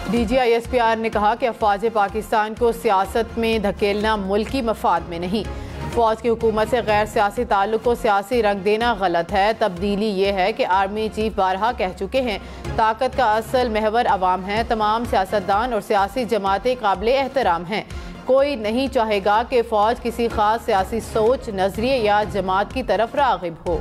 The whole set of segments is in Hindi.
DGISPR ने कहा कि अफवाज पाकिस्तान को सियासत में धकेलना मुल्की मफाद में नहीं। फौज की हुकूमत से गैर सियासी ताल्लुक को सियासी रंग देना गलत है। तब्दीली ये है कि आर्मी चीफ बारहा कह चुके हैं, ताकत का असल महवर अवाम है। तमाम सियासतदान और सियासी जमातें काबिल एहतराम हैं। कोई नहीं चाहेगा कि फौज किसी खास सियासी सोच, नजरिए या जमात की तरफ रागिब हो।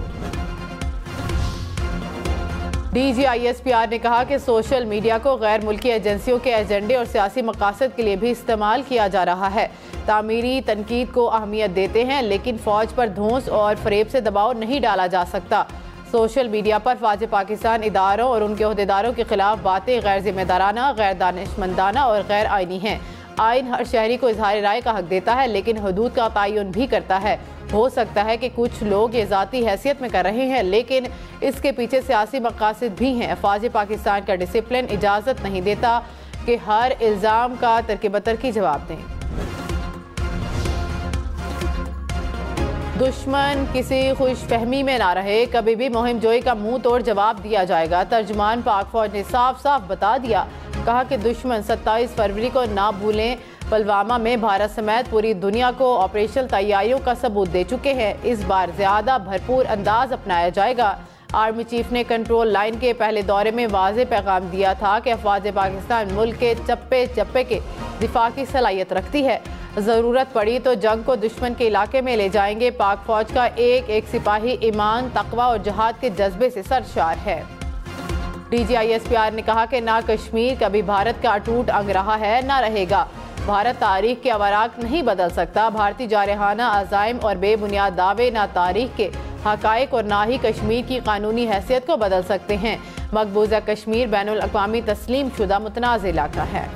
DGISPR ने कहा कि सोशल मीडिया को गैर मुल्की एजेंसियों के एजेंडे और सियासी मकासद के लिए भी इस्तेमाल किया जा रहा है। तामीरी तनकीद को अहमियत देते हैं, लेकिन फौज पर धौंस और फरेब से दबाव नहीं डाला जा सकता। सोशल मीडिया पर फौज पाकिस्तान इदारों और उनके अहदेदारों के खिलाफ बातें गैर जिम्मेदाराना, गैर दानिशमंदाना और गैर आइनी हैं। आइन हर शहरी को इजहार राय का हक देता है, लेकिन हदूद का तयन भी करता है। हो सकता है कि कुछ लोग ये ज़ाती हैसियत में कर रहे हैं, लेकिन इसके पीछे सियासी मकासद भी हैं। फौज पाकिस्तान का डिसिप्लिन इजाज़त नहीं देता कि हर इल्ज़ाम का तरकी जवाब दें। दुश्मन किसी खुशफहमी में ना रहे, कभी भी मुहिम जोई का मुंह तोड़ जवाब दिया जाएगा। तर्जुमान पाक फौज ने साफ साफ बता दिया, कहा कि दुश्मन 27 फरवरी को ना भूलें। पुलवामा में भारत समेत पूरी दुनिया को ऑपरेशनल तैयारियों का सबूत दे चुके हैं। इस बार ज्यादा भरपूर अंदाज अपनाया जाएगा। आर्मी चीफ ने कंट्रोल लाइन के पहले दौरे में वाज़ेह पैगाम दिया था कि अफवाज पाकिस्तान मुल्क के चप्पे चप्पे के दिफा की सलाहियत रखती है। ज़रूरत पड़ी तो जंग को दुश्मन के इलाके में ले जाएंगे। पाक फौज का एक एक सिपाही ईमान, तकवा और जहाद के जज्बे से सरशार है। DGISPR ने कहा कि ना कश्मीर कभी भारत का अटूट अंग रहा है, ना रहेगा। भारत तारीख के अवराक नहीं बदल सकता। भारतीय जारहाना अज़ाइम और बेबुनियाद दावे ना तारीख के हकायक और ना ही कश्मीर की कानूनी हैसियत को बदल सकते हैं। मकबूजा कश्मीर बैनुल अक़वामी तस्लीम शुदा मुतनाज़ इलाका है।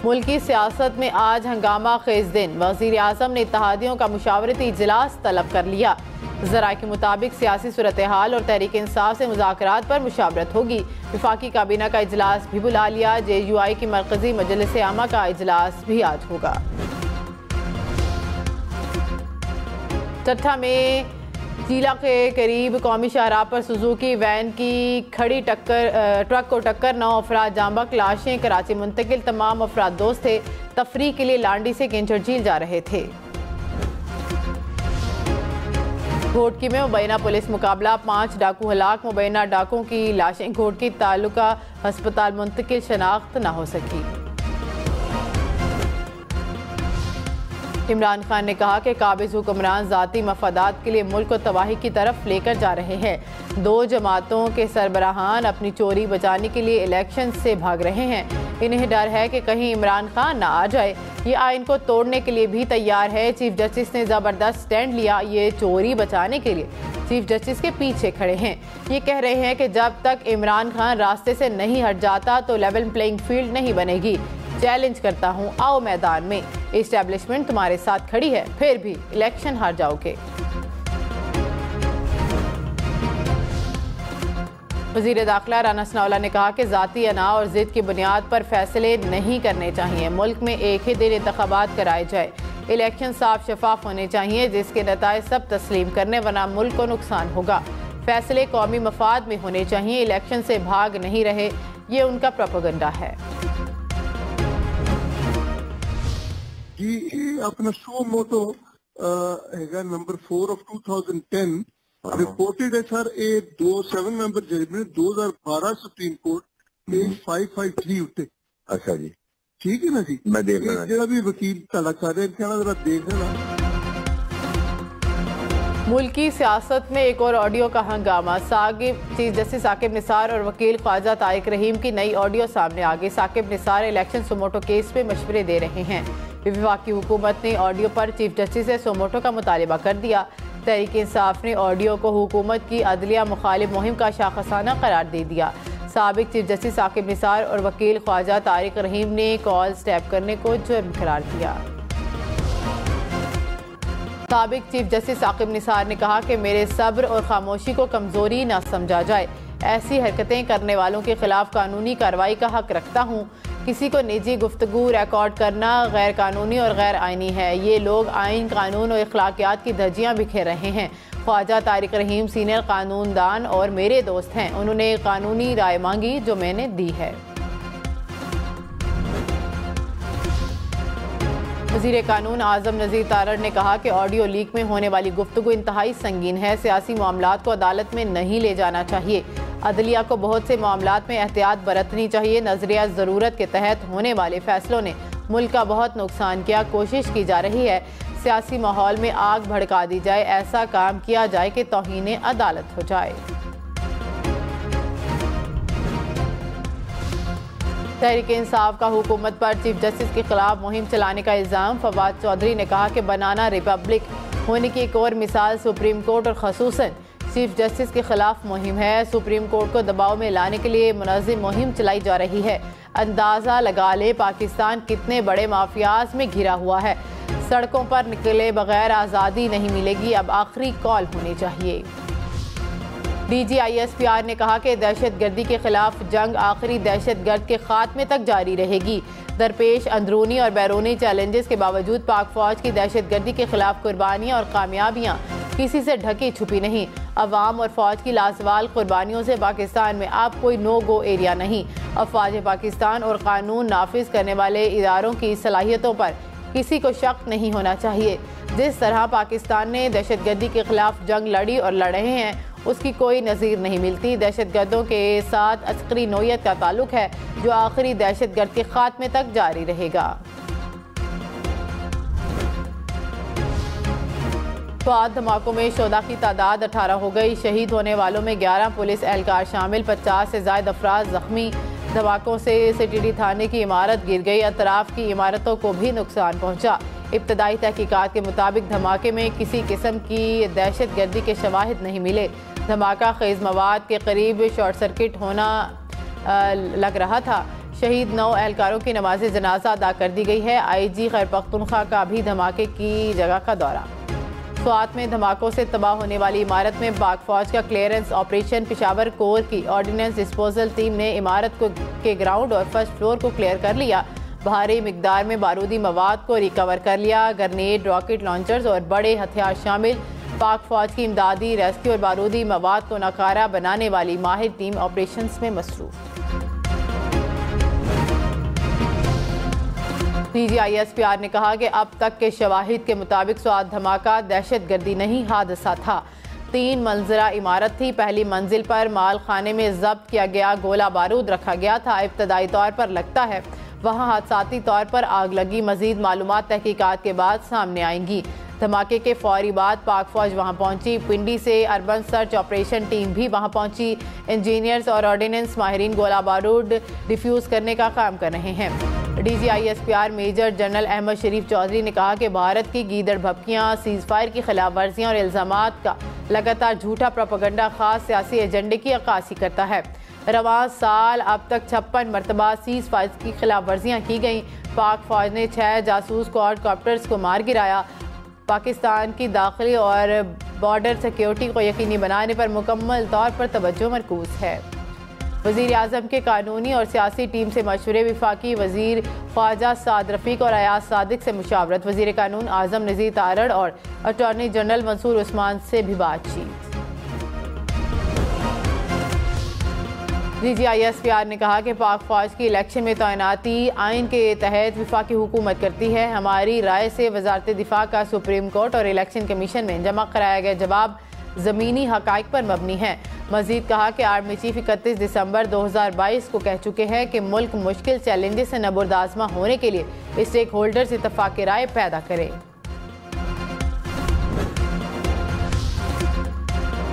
मुल्की सियासत में आज हंगामा खेज दिन। वज़ीर आज़म ने इत्तेहादियों का मुशावरती इजलास तलब कर लिया। ज़राए के मुताबिक सियासी सूरत हाल और तहरीक इंसाफ से मुज़ाकरात पर मुशावरत होगी। वफाकी काबीना का इजलास भी बुला लिया। JUI की मरकजी मजलिस आमा का इजलास भी आज होगा। चट्ठा में चीला के करीब कौमी शाहराह पर सुजुकी वैन की खड़ी ट्रक को टक्कर, 9 अफराद जाँ बहक, लाशें कराची मुंतकिल। तमाम अफराद दोस्त थे, तफरीह के लिए लांडी से केंचर झील जा रहे थे। घोटकी में मुबैना पुलिस मुकाबला, 5 डाकू हलाक। मुबैना डाकुओं की लाशें घोटकी तालुका अस्पताल मुंतकिल, शनाख्त न हो सकी। इमरान खान ने कहा कि काबिज हुक्मरान ज़ाती मफादात के लिए मुल्क को तबाही की तरफ लेकर जा रहे हैं। 2 जमातों के सरबराहान अपनी चोरी बचाने के लिए इलेक्शन से भाग रहे हैं। इन्हें डर है कि कहीं इमरान खान ना आ जाए। ये आइन को तोड़ने के लिए भी तैयार है। चीफ जस्टिस ने ज़बरदस्त स्टैंड लिया। ये चोरी बचाने के लिए चीफ जस्टिस के पीछे खड़े हैं। ये कह रहे हैं कि जब तक इमरान खान रास्ते से नहीं हट जाता तो लेवल प्लेइंग फील्ड नहीं बनेगी। चैलेंज करता हूँ, आओ मैदान में। एस्टैब्लिशमेंट तुम्हारे साथ खड़ी है, फिर भी इलेक्शन हार जाओगे। वज़ीर दाखिला राना सनाउल्लाह ने कहा कि ज़ाती अना और ज़िद की बुनियाद पर फैसले नहीं करने चाहिए। मुल्क में एक ही दिन इंतखाबात कराए जाए। इलेक्शन साफ शफाफ होने चाहिए, जिसके नताइज सब तस्लीम करने, वरना मुल्क को नुकसान होगा। फैसले कौमी मफाद में होने चाहिए। इलेक्शन से भाग नहीं रहे, ये उनका प्रोपेगेंडा है। अपना शो मोटो है नंबर 4 of 2010 रिपोर्टेड है sir. 7 member judgment 2012 Supreme Court page 553 उत्ते। अच्छा जी, ठीक है ना जी, मैं देख रहा जो भी वकील तला कर रहे हैं जरा देख लेना। मुल्की सियासत में एक और ऑडियो का हंगामा। चीफ जस्टिस साकिब निसार और वकील ख्वाजा तारिक रहीम की नई ऑडियो सामने आ गई। साकिब निसार इलेक्शन सोमोटो केस पे मशवरे दे रहे हैं। वफाकी हुकूमत ने ऑडियो पर चीफ जस्टिस से सोमोटो का मुतालबा कर दिया। तहरीक इंसाफ ने ऑडियो को हुकूमत की अदलिया मुखालिफ मुहिम का शाखसाना करार दे दिया। साबिक चीफ जस्टिस साकिब निसार और वकील ख्वाजा तारिक रहीम ने कॉल स्टैप करने को जुर्म करार दिया। साबिक चीफ जस्टिस साकिब निसार ने कहा कि मेरे सब्र और खामोशी को कमजोरी न समझा जाए। ऐसी हरकतें करने वालों के खिलाफ कानूनी कार्रवाई का हक रखता हूँ। किसी को निजी गुफ्तगू रिकॉर्ड करना गैर कानूनी और गैर आइनी है। ये लोग आइन, कानून और अखलाकियात की धज्जियाँ बिखेर रहे हैं। ख्वाजा तारिक रहीम सीनियर कानूनदान और मेरे दोस्त हैं। उन्होंने कानूनी राय मांगी जो मैंने दी है। वज़ीर कानून आज़म नज़ीर तारड़ ने कहा कि ऑडियो लीक में होने वाली गुफ्तगू इंतहाई संगीन है। सियासी मामलात को अदालत में नहीं ले जाना चाहिए। अदलिया को बहुत से मामलात में एहतियात बरतनी चाहिए। नजरिया ज़रूरत के तहत होने वाले फैसलों ने मुल्क का बहुत नुकसान किया। कोशिश की जा रही है सियासी माहौल में आग भड़का दी जाए, ऐसा काम किया जाए कि तौहीन अदालत हो जाए। तहरीक इंसाफ का हुकूमत पर चीफ जस्टिस के खिलाफ मुहिम चलाने का इल्ज़ाम। फवाद चौधरी ने कहा कि बनाना रिपब्लिक होने की एक और मिसाल सुप्रीम कोर्ट और खसूसन चीफ जस्टिस के खिलाफ मुहिम है। सुप्रीम कोर्ट को दबाव में लाने के लिए मुनज़्ज़म मुहिम चलाई जा रही है। अंदाज़ा लगा ले पाकिस्तान कितने बड़े माफियाज में घिरा हुआ है। सड़कों पर निकले बगैर आज़ादी नहीं मिलेगी, अब आखिरी कॉल होनी चाहिए। DGISPR ने कहा कि दहशतगर्दी के खिलाफ जंग आखिरी दहशतगर्द के खात्मे तक जारी रहेगी। दरपेश अंदरूनी और बैरूनी चैलेंजेस के बावजूद पाक फौज की दहशतगर्दी के खिलाफ कुर्बानियाँ और कामयाबियाँ किसी से ढकी छुपी नहीं। अवाम और फौज की लाजवाल कुर्बानियों से पाकिस्तान में अब कोई नो गो एरिया नहीं। अफवाज पाकिस्तान और कानून नाफिज करने वाले इदारों की सलाहियतों पर किसी को शक नहीं होना चाहिए। जिस तरह पाकिस्तान ने दहशतगर्दी के खिलाफ जंग लड़ी और लड़ रहे हैं, उसकी कोई नज़ीर नहीं मिलती। दहशतगर्दों के साथ अस्करी नौयत का ताल्लुक है जो आखिरी दहशतगर्द के खात्मे तक जारी रहेगा। स्वात धमाकों में शोधा की तादाद 18 हो गई। शहीद होने वालों में 11 पुलिस एहलकार शामिल, 50 से ज़ायद अफराद जख्मी। धमाकों से CTD थाने की इमारत गिर गई। अतराफ की इमारतों को भी नुकसान पहुंचा। इब्तदाई तहकीकात के मुताबिक धमाके में किसी किस्म की दहशत गर्दी के शवाहिद नहीं मिले। धमाका खेज मवाद के करीब शॉर्ट सर्किट होना लग रहा था। शहीद 9 एहलकारों की नमाज जनाजा अदा कर दी गई है। IG खैर पख्तूनख्वा का भी धमाके की जगह का दौरा। स्वात में धमाकों से तबाह होने वाली इमारत में पाक फौज का क्लियरेंस ऑपरेशन। पेशावर कोर की ऑर्डिनेंस डिस्पोजल टीम ने इमारत के ग्राउंड और फर्स्ट फ्लोर को क्लियर कर लिया। भारी मिकदार में बारूदी मवाद को रिकवर कर लिया। ग्रेनेड, रॉकेट लॉन्चर्स और बड़े हथियार शामिल। पाक फौज की इमदादी, रेस्क्यू और बारूदी मवाद को नाकारा बनाने वाली माहिर टीम ऑपरेशंस में मसरूफ। DGISPR ने कहा कि अब तक के शवाहिद के मुताबिक स्वात धमाका दहशतगर्दी नहीं, हादसा था। 3 मंजिला इमारत थी। पहली मंजिल पर माल खाने में जब्त किया गया गोला बारूद रखा गया था। इब्तदाई तौर पर लगता है वहाँ हादसाती तौर पर आग लगी। मजीद मालूमात तहकीकात के बाद सामने आएंगी। धमाके के फौरी बाद पाक फौज वहाँ पहुंची। पिंडी से अर्बन सर्च ऑपरेशन टीम भी वहाँ पहुंची। इंजीनियर्स और ऑर्डिनेंस माहिरीन गोला बारूद डिफ्यूज करने का काम कर रहे हैं। DGISPR मेजर जनरल अहमद शरीफ चौधरी ने कहा कि भारत की गीदड़ भपकियाँ, सीज फायर की खिलाफ वर्जियाँ और इल्ज़ामात का लगातार झूठा प्रोपेगेंडा खास सियासी एजेंडे की अक्कासी करता है। रवां साल अब तक 56 मरतबा सीज फायर की खिलाफ वर्जियाँ की गईं। पाक फौज ने 6 जासूस क्वाडकॉप्टर्स को मार गिराया। पाकिस्तान की दाखिली और बॉर्डर सिक्योरिटी को यकीनी बनाने पर मुकम्मल तौर पर तवज्जो मरकूज है। वज़ीर आज़म के कानूनी और सियासी टीम से मशवरे। वफाकी वज़ीर ख्वाजा साद रफ़ीक और अयाज सादिक से मुशावरत। वज़ीर कानून आज़म नज़ीर तारड़ और अटॉर्नी जनरल मंसूर उस्मान से भी बातचीत। DGISPR ने कहा कि पाक फौज की इलेक्शन में तैनाती आइन के तहत वफाकी हुकूमत करती है। हमारी राय से वजारत दिफा का सुप्रीम कोर्ट और इलेक्शन कमीशन में जमा कराया गया जवाब ज़मीनी हक़ाइक़ पर मबनी है। मजीद कहा कि आर्मी चीफ 31 दिसंबर 2022 को कह चुके हैं कि मुल्क मुश्किल चैलेंजेस से नबुर्दाज़मा होने के लिए स्टेक होल्डर्स इत्तफाक़ राय पैदा करें।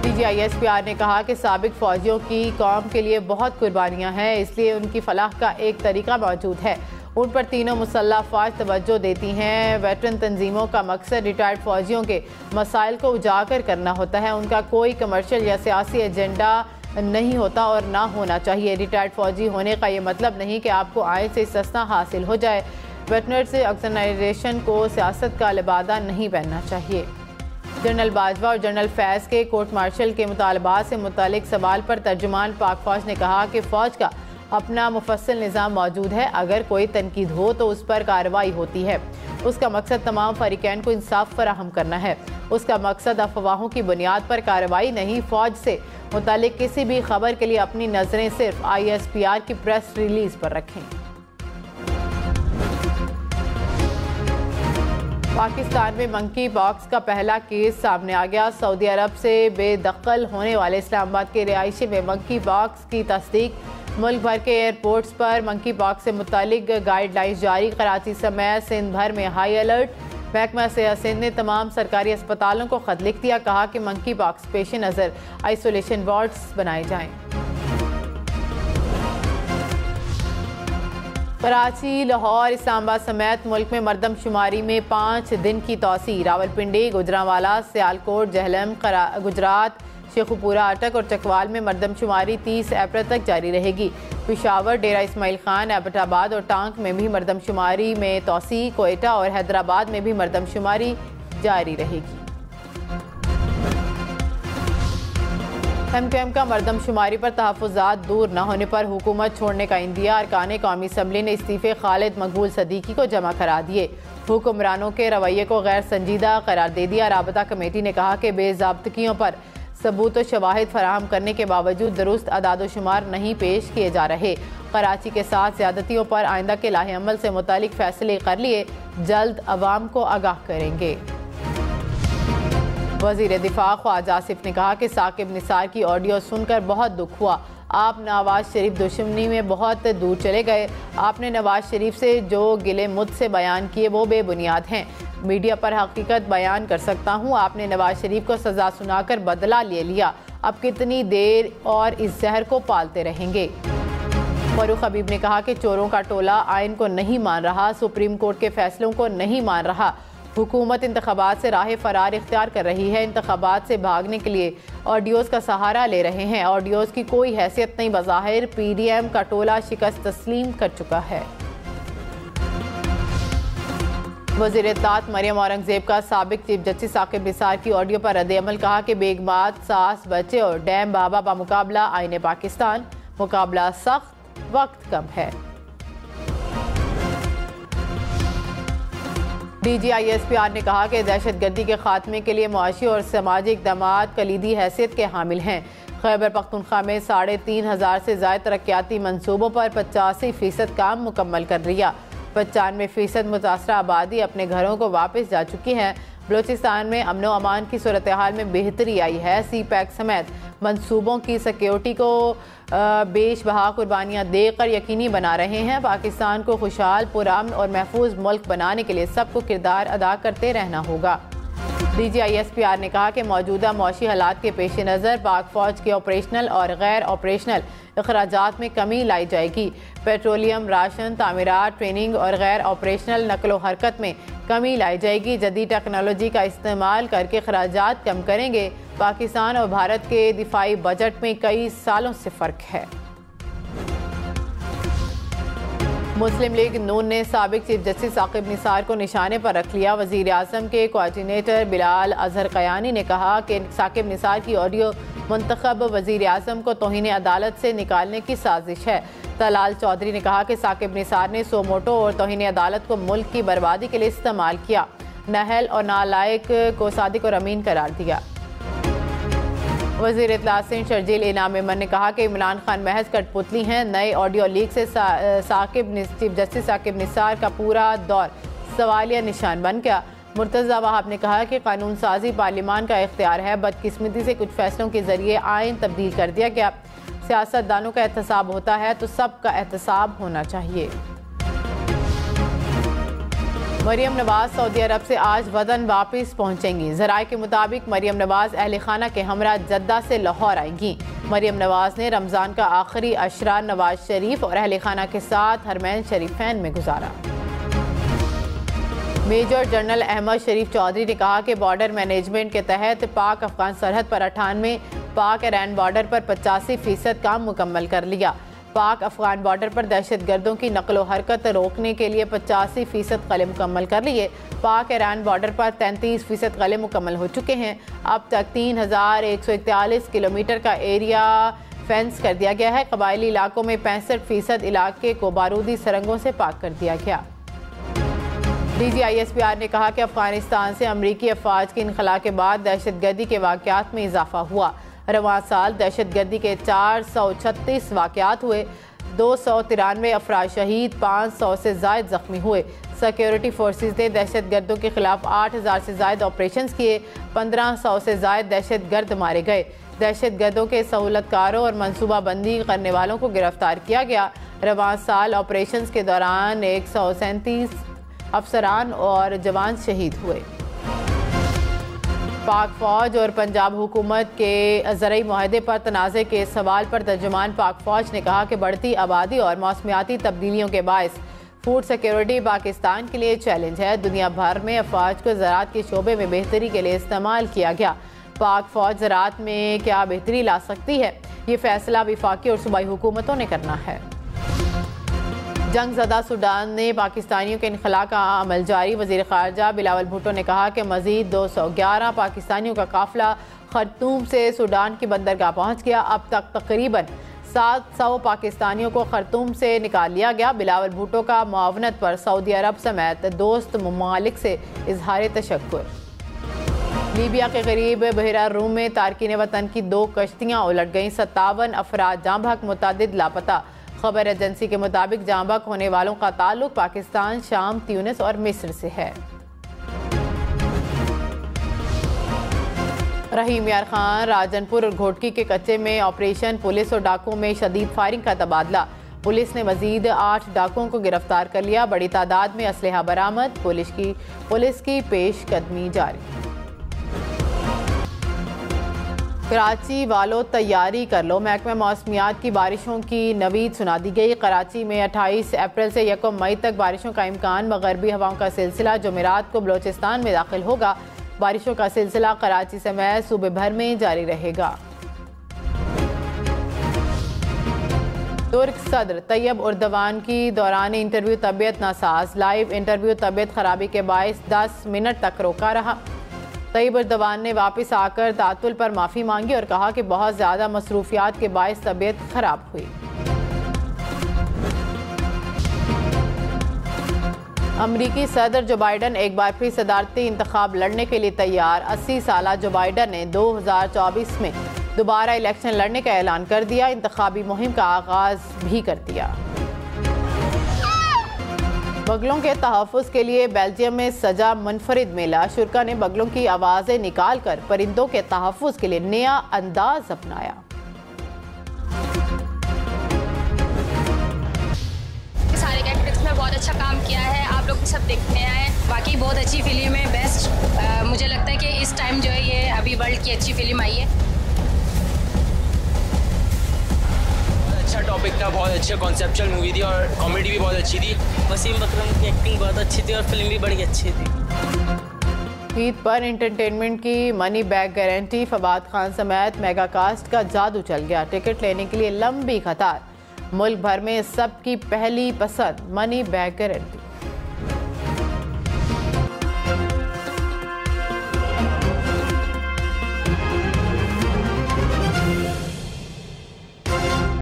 DGISPR ने कहा कि साबिक फौजियों की कौम के लिए बहुत कुर्बानियाँ हैं, इसलिए उनकी फलाह का एक तरीका मौजूद है। उन पर तीनों मुसल्लह फ़ौज तवज्जो देती हैं। वेटरन तंजीमों का मकसद रिटायर्ड फौजियों के मसाइल को उजागर करना होता है। उनका कोई कमर्शियल या सियासी एजेंडा नहीं होता और ना होना चाहिए। रिटायर्ड फौजी होने का ये मतलब नहीं कि आपको आय से सस्ता हासिल हो जाए। वेटरनर्स ऑर्गेनाइजेशन को सियासत का लिबादा नहीं पहनना चाहिए। जनरल बाजवा और जनरल फैज़ के कोर्ट मार्शल के मुतालबात से मुतालिक सवाल पर तर्जुमान पाक फौज ने कहा कि फ़ौज का अपना मुफस्सल निज़ाम मौजूद है। अगर कोई तनकीद हो तो उस पर कार्रवाई होती है। उसका मकसद तमाम फरीकैन को इंसाफ फराहम करना है। उसका मकसद अफवाहों की बुनियाद पर कार्रवाई नहीं। फौज से मुतालिक किसी भी खबर के लिए अपनी नजरें सिर्फ ISPR की प्रेस रिलीज पर रखें। पाकिस्तान में मंकी पॉक्स का पहला केस सामने आ गया। सऊदी अरब से बेदखल होने वाले इस्लामाबाद के रिहायशी में मंकी पॉक्स की तस्दीक। मुल्क भर के एयरपोर्ट्स पर मंकी पॉक्स से मुतालिक गाइडलाइंस जारी। कराची समेत सिंध भर में हाई अलर्ट। महकमा सेहत सिंध ने तमाम सरकारी अस्पतालों को खत लिख दिया। कहा कि मंकी पॉक्स पेश नज़र आइसोलेशन वार्ड्स बनाए जाएं। कराची, लाहौर, इस्लामाबाद समेत मुल्क में मरदमशुमारी में 5 दिन की तौसी। रावलपिंडी, गुजरांवाला, सियालकोट, जहलम, गुजरात, शेखुपुरा, अटक और चकवाल में मरदमशुमारी 30 अप्रैल तक जारी रहेगी। पिशावर, डेरा इस्माइल खान, एबटाबाद और टांक में भी मरदमशुमारी में तौसी। कोयटा और हैदराबाद में भी मरदमशुमारी जारी रहेगी। MQM का मरदमशुमारी पर तहफ़्फ़ुज़ात दूर न होने पर हुकूमत छोड़ने का इंदिया। अरकान कौमी असम्बली ने इस्तीफ़े खालिद मकबूल सदीकी को जमा करा दिए। हुक्मरानों के रवैये को गैर संजीदा करार दे दिया। राबता कमेटी ने कहा कि बेज़ाब्तगियों पर सबूत व शवाहिद फराहम करने के बावजूद दुरुस्त अदाद-ओ-शुमार नहीं पेश किए जा रहे। कराची के साथ ज़्यादतियों पर आइंदा के लाहेअमल से मुतालिक फैसले कर लिए, जल्द अवाम को आगाह करेंगे। वज़ीर दिफा ख्वाजा आसिफ ने कहा कि साकिब निसार की ऑडियो सुनकर बहुत दुख हुआ। आप नवाज शरीफ दुश्मनी में बहुत दूर चले गए। आपने नवाज शरीफ से जो गिले मुझसे बयान किए वो बेबुनियाद हैं। मीडिया पर हकीकत बयान कर सकता हूँ। आपने नवाज शरीफ को सजा सुनाकर बदला ले लिया। अब कितनी देर और इस जहर को पालते रहेंगे। फारूक हबीब ने कहा कि चोरों का टोला आइन को नहीं मान रहा, सुप्रीम कोर्ट के फैसलों को नहीं मान रहा। हुकूमत इंतखाबात से राह फरार इख्तियार कर रही है। इंतखाबात से भागने के लिए ऑडियोज़ का सहारा ले रहे हैं। ऑडियोज़ की कोई हैसियत नहीं। बज़ाहिर PDM का टोला शिकस्त तस्लीम कर चुका है। वज़ीर इत्तलात मरियम औरंगज़ेब का साबिक चीफ जस्टिस साकिब निसार की ऑडियो पर रद्द-ए-अमल। कहा कि बेगमात, सास, बच्चे और डैम बाबा बा मुकाबला आईने पाकिस्तान। मुकाबला सख्त, वक्त कम है। DG ISPR ने कहा कि दहशतगर्दी के खात्मे के लिए मुआशी और समाजी इक़दामात कलीदी हैसियत के हामिल हैं। खैबर पख्तूनख्वा में 3,500 से ज़ायद तरक्याती मनसूबों पर 85% काम मुकम्मल कर लिया। 95% मुतासरा आबादी अपने घरों को वापस जा चुकी है। बलूचिस्तान में अमन व अमान की सूरत हाल में बेहतरी आई है। CPEC समेत मनसूबों की सिक्योरिटी को बेशबहा कुर्बानियाँ देकर यकीनी बना रहे हैं। पाकिस्तान को खुशहाल, पुरअमन और महफूज मुल्क बनाने के लिए सबको किरदार अदा करते रहना होगा। DG ISPR ने कहा कि मौजूदा मौशी हालात के पेश नज़र पाक फौज के ऑपरेशनल और गैर ऑपरेशनल अखराजात में कमी लाई जाएगी। पेट्रोलियम, राशन, तामीरात, ट्रेनिंग और गैर ऑपरेशनल नकलो हरकत में कमी लाई जाएगी। जदीद टेक्नोलॉजी का इस्तेमाल करके अखराजात कम करेंगे। पाकिस्तान और भारत के दिफाई बजट में कई सालों से फ़र्क है। मुस्लिम लीग नून ने साबिक चीफ जस्टिस साकिब निसार को निशाने पर रख लिया। वज़ीर आज़म के कोऑर्डिनेटर बिलाल अजहर कयानी ने कहा कि साकिब निसार की ऑडियो मुंतखब वज़ीर आज़म को तौहीन अदालत से निकालने की साजिश है। तलाल चौधरी ने कहा कि साकिब निसार ने सोमोटो और तौहीन अदालत को मुल्क की बर्बादी के लिए इस्तेमाल किया। नाअहल और नालायक को सादिक और अमीन करार दिया। वज़ीर इत्तलात सिंध शर्जील इनाम मेमन ने कहा कि इमरान खान महज कठपुतली हैं। नए ऑडियो लीक से चीफ जस्टिस साकिब निसार का पूरा दौर सवालिया निशान बन गया। मुर्तज़ा वहाब ने कहा कि कानून साजी पार्लिमान का इख्तियार है। बदकिस्मती से कुछ फैसलों के जरिए आइन तब्दील कर दिया गया। सियासतदानों का एहतसाब होता है तो सबका एहतसाब होना चाहिए। मरियम नवाज सऊदी अरब से आज वतन वापस पहुंचेंगी। ज़राए के मुताबिक मरियम नवाज अहल खाना के हमरा जद्दा से लाहौर आएंगी। मरियम नवाज ने रमज़ान का आखिरी अशरा नवाज शरीफ और अहल खाना के साथ हरमैन शरीफैन में गुजारा। मेजर जनरल अहमद शरीफ चौधरी ने कहा कि बॉर्डर मैनेजमेंट के तहत पाक अफगान सरहद पर 98, पाक ईरान बॉर्डर पर 85% काम मुकम्मल कर लिया। पाक अफगान बॉर्डर पर दहशतगर्दों की नकलो हरकत रोकने के लिए 85% कले मुकम्मल कर लिए। पाक ईरान बॉर्डर पर 33% कले मुकम्मल हो चुके हैं। अब तक 3141 किलोमीटर का एरिया फेंस कर दिया गया है। कबायली इलाकों में 65% इलाके को बारूदी सरंगों से पाक कर दिया गया। DGISPR ने कहा कि अफगानिस्तान से अमरीकी अफवाज के इनखला के बाद दहशतगर्दी के वाक़यात में इजाफा हुआ। रवां साल दहशतगर्दी के 436 वाक़यात हुए, 293 अफराद शहीद, 500 से ज़ायद जख्मी हुए। सिक्योरिटी फोर्सेस ने दहशतगर्दों के खिलाफ 8000 से ज़ायद ऑपरेशन किए, 1500 से ज़ायद दहशतगर्द मारे गए। दहशतगर्दों के सहूलतकारों और मनसूबाबंदी करने वालों को गिरफ्तार किया गया। रवां साल ऑपरेशन के दौरान 137 अफसरान और जवान शहीद हुए। पाक फौज और पंजाब हुकूमत के ज़रई मुआहदे पर तनाज़े के सवाल पर तर्जुमान पाक फौज ने कहा कि बढ़ती आबादी और मौसमियाती तब्दीलियों के बायस फूड सिक्योरिटी पाकिस्तान के लिए चैलेंज है। दुनिया भर में अफवाज को ज़राअत के शोबे में बेहतरी के लिए इस्तेमाल किया गया। पाक फौज ज़राअत में क्या बेहतरी ला सकती है, ये फैसला वफाकी और सूबाई हुकूमतों ने करना है। जंगज़दा सूडान ने पाकिस्तानियों के इनखला का अमल जारी। वज़ीर ख़ारजा बिलावल भुट्टो ने कहा कि मज़ीद 211 पाकिस्तानियों का काफ़िला खर्तूम से सूडान की बंदरगाह पहुँच गया। अब तक तकरीबन 700 पाकिस्तानियों को खर्तूम से निकाल लिया गया। बिलावल भुट्टो का मुआवनत पर सऊदी अरब समेत दोस्त ममालिक से इजहार तशक्कुर। लीबिया के करीब बहरा रूम में तारकीन वतन की 2 कश्तियाँ उलट गईं, 57 अफराद जाँ बहक, मुतअद्दिद लापता। खबर एजेंसी के मुताबिक जाँ बहक होने वालों का ताल्लुक पाकिस्तान, शाम, ट्यूनिस और मिस्र से है। रहीम यार खान राजनपुर और घोटकी के कच्चे में ऑपरेशन, पुलिस और डाकुओं में शदीद फायरिंग का तबादला। पुलिस ने मजीद 8 डाकुओं को गिरफ्तार कर लिया। बड़ी तादाद में असलहा बरामद। पुलिस की पेशकदमी जारी। कराची वालों तैयारी कर लो, महकमा मौसमियात की बारिशों की नवीद सुना दी गई। कराची में 28 अप्रैल से 1 मई तक बारिशों का इम्कान। मगरबी हवाओं का सिलसिला जुमेरात को बलोचिस्तान में दाखिल होगा। बारिशों का सिलसिला कराची समेत सूबे भर में जारी रहेगा। तुर्क सदर तैयब उर्दवान की दौरान इंटरव्यू तबीयत नासाज। लाइव इंटरव्यू तबीयत खराबी के बायस 10 मिनट तक रोका रहा। तैयब उर्दवान ने वापस आकर तातुल पर माफ़ी मांगी और कहा कि बहुत ज़्यादा मसरूफियात के बायस तबीयत खराब हुई। अमरीकी सदर जो बाइडन एक बार फिर सदारती इंतखाब लड़ने के लिए तैयार। 80 साला जो बाइडन ने 2024 में दोबारा इलेक्शन लड़ने का ऐलान कर दिया। इंतखाबी मुहिम का आगाज भी कर दिया। बगलों के तहफ़्फ़ुज़ के लिए बेल्जियम में सजा मुनफरिद मेला। शुरा ने बगलों की आवाज़ें निकाल कर परिंदों के तहफ़्फ़ुज़ के लिए नया अंदाज अपनाया। सारे कैटेगरीज में बहुत अच्छा काम किया है। आप लोग सब देखने आए, बाकी बहुत अच्छी फिल्म है, बेस्ट। मुझे लगता है कि इस टाइम जो है ये अभी वर्ल्ड की अच्छी फिल्म आई है। अच्छा टॉपिक था, बहुत अच्छी कॉन्सेप्चुअल मूवी थी और कॉमेडी भी बहुत अच्छी थी। वसीम अकरम की एक्टिंग बहुत अच्छी थी और फिल्म भी बड़ी अच्छी थी। ईद पर एंटरटेनमेंट की money back guarantee. Fawad Khan समेत मेगा कास्ट का जादू चल गया। टिकट लेने के लिए लंबी कतार। मुल्क भर में सबकी पहली पसंद मनी बैक गारंटी।